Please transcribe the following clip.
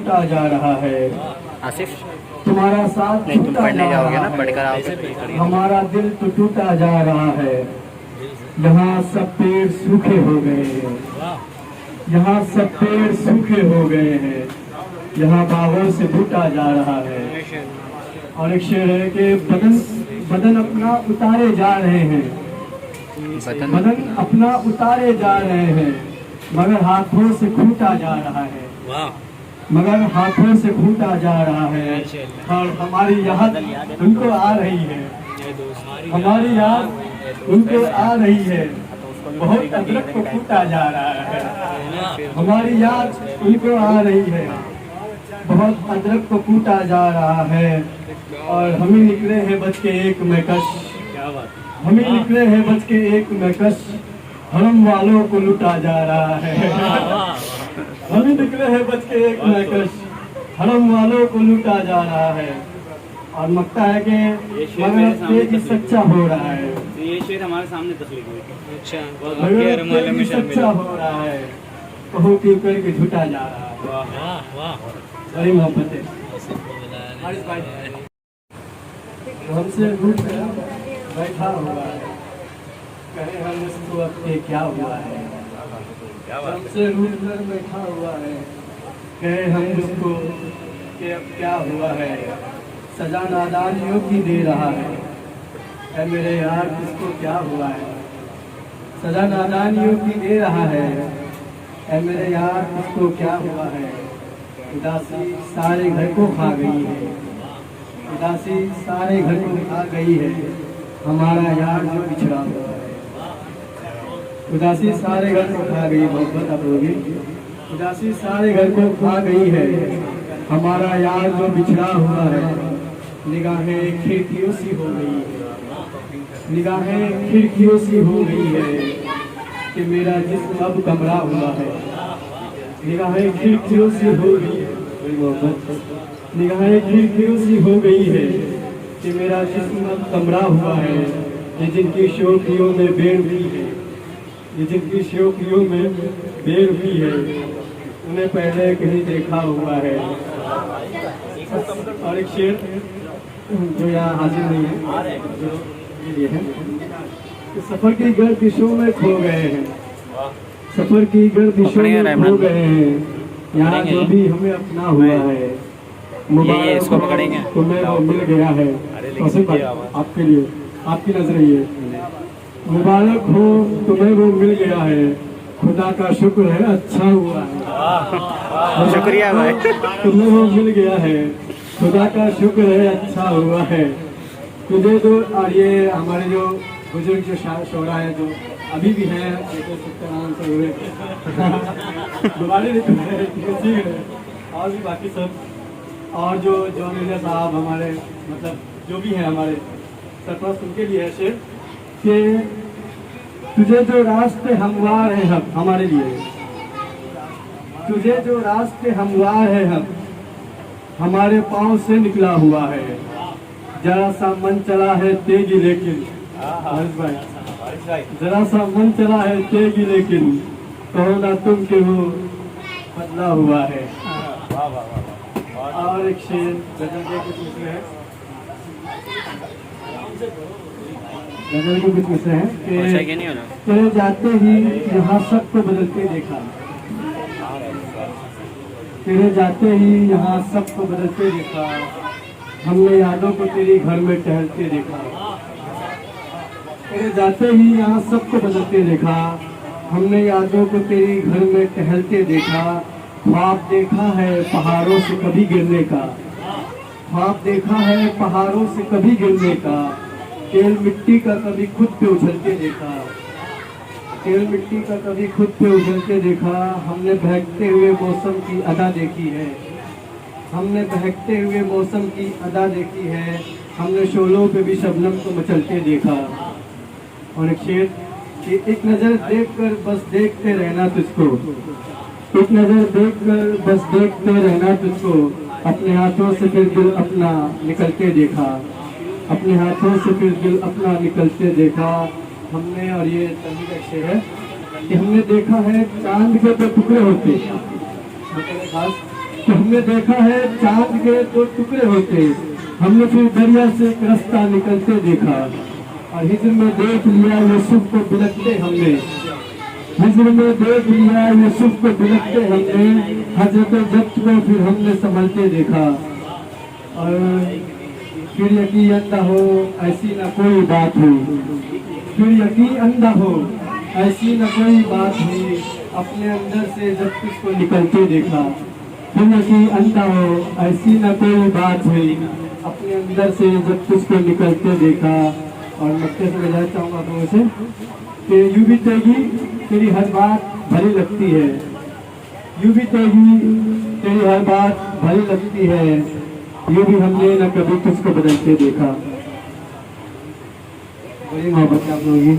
टूटा जा रहा है। आसिफ तुम्हारा साथ नहीं, तुम टूटा पढ़ने जा जाओगे रहा ना, है। पढ़कर आओगे। हमारा दिल तो टूटा जा रहा है। यहाँ सब पेड़ सूखे हो गए हैं। यहाँ सब पेड़ सूखे हो गए हैं। यहाँ बागों से टूटा जा रहा है। और एक शेर है कि बदन अपना उतारे जा रहे हैं। बदन अपना उतारे जा रहे हैं, मगर हाथों से खूटा जा रहा है। मगर हाथों से खूटा जा रहा है। और हमारी याद उनको आ रही है। हमारी याद उनको आ रही है। बहुत अदरक को कूटा जा रहा है। हमारी याद उनको आ रही है। बहुत अदरक को कूटा जा रहा है। और हम ही निकले हैं बच के एक मैकश। हम ही निकले हैं बच के एक मैकश। हरम वालों को लुटा जा रहा है। हम ही निकले हैं बच के एक मैकश। हरम वालों को लुटा जा रहा है। और लगता है कि मगर तेज सच्चा हो रहा है। ये शेर हमारे सामने तस्लीम हुई थी। अच्छा, मगर तेज सच्चा हो रहा है। कहो क्यों करके झूठा जा रहा है। वाह वाह, बड़ी मोहब्बत है। हमसे रूठ कर बैठा हुआ है। कहे हम इसको अब के क्या हुआ है। हमसे रूठ कर बैठा हुआ है। कहे हम इसको कि अब क्या हुआ है। सजा नादानियों की दे रहा है। ऐ मेरे यार किसको क्या हुआ है। सजा नादानियों की दे रहा है। ऐ मेरे यार किसको क्या हुआ है। उदासी सारे घर को खा गई है। उदासी सारे घर को खा गई है। हमारा यार जो बिछड़ा हुआ है। उदासी सारे घर को खा गई। मोहब्बत अब होगी। उदासी सारे घर को खा गई है। हमारा यार जो बिछड़ा हुआ है। निगाहें खिड़कियों सी हो गई है। निगाहें खिड़कियों सी हो गई है कि मेरा जिस्म अब कमरा हुआ है। निगाहें खिड़कियों सी हो गई है। निगाहें खिड़कियों सी हो गई है कि मेरा जिस्म अब कमरा हुआ है। ये जिनकी शौकियों में बेर भी है। ये जिनकी शौकियों में बेर भी है। उन्हें पहले कहीं देखा हुआ है। और एक शेर जो यहाँ हाजिर नहीं है, जो ये है कि सफर की गर्दिशों में खो गए हैं। सफर की गर्दिशों में खो गए हैं। यहाँ जो भी हमें अपना हुआ है। मुबारक तुम्हें वो मिल गया है। आपके लिए आपकी नजर ये मुबारक हो तुम्हें वो मिल गया है। खुदा का शुक्र है अच्छा हुआ है। शुक्रिया भाई, तुम्हें वो मिल गया है। खुदा का शुक्र है अच्छा हुआ है। तुझे तो और ये हमारे जो बुजुर्ग जो शोरा है जो अभी भी हैं से हुए दोबारा नहीं और भी बाकी सब और जो मिर्जा साहब हमारे मतलब जो भी हैं हमारे सरपरस्त उनके लिए है शेर कि तुझे जो रास्ते हमवार है हम हमारे लिए। तुझे जो रास्ते हमवार है हम हमारे पाँव से निकला हुआ है। जरा सा मन चला है तेगी लेकिन जरा सा मन चला है तेगी लेकिन कहो ना तुम के वो बदला हुआ है। और एक शेर गजल के कुछ मिसरे हैं। गजल के कुछ मिसरे हैं कि जाते ही यहाँ सबको बदलते देखा। तेरे जाते ही यहाँ सबको बदलते देखा। हमने यादों को तेरी घर में टहलते देखा। तेरे जाते ही यहाँ सबको बदलते देखा। हमने यादों को तेरी घर में टहलते देखा। ख्वाब देखा है पहाड़ों से कभी गिरने का। ख्वाब देखा है पहाड़ों से कभी गिरने का। तेल मिट्टी का कभी खुद पे उछलते देखा। तेल मिट्टी का कभी खुद पे उछलते देखा। हमने बहकते हुए मौसम की अदा देखी है। हमने बहकते हुए मौसम की अदा देखी है। हमने शोलों पे भी शबनम को मचलते देखा। और एक शेर कि एक नज़र देखकर बस देखते रहना तुझको। एक नज़र देखकर बस देखते रहना तुझको। अपने हाथों से फिर दिल अपना निकलते देखा। अपने हाथों से फिर दिल अपना निकलते देखा। हमने और ये तभी का शेर है कि हमने देखा है चांद के तो टुकड़े होते। खास तो हमने देखा है चांद के 2 टुकड़े होते, हमने फिर दरिया से एक रास्ता निकलते देखा। और हिज्र में देख लिया यूसुफ को बिलखते हमने, हिज्र में देख लिया यूसुफ को बिलखते हमने, हजरत जब्त को फिर हमने संभलते देखा। और फिर यकीन अंधा हो ऐसी ना कोई बात हुई, फिर यकीन अंधा हो ऐसी न कोई बात हुई, अपने अंदर से जब तुझको निकलते देखा। फिर यकीन अंधा हो ऐसी न कोई बात हुई, अपने अंदर से जब तुझको निकलते देखा। और मक्के से बजाना चाहूँगा तो उसे कि यूं भी तेगी तेरी हर बात भली लगती है, यूं भी तेगी तेरी हर बात भली लगती है, यूं भी हमने न कभी तुझको बदलते देखा। बड़ी मोहब्बत आप लोगों की।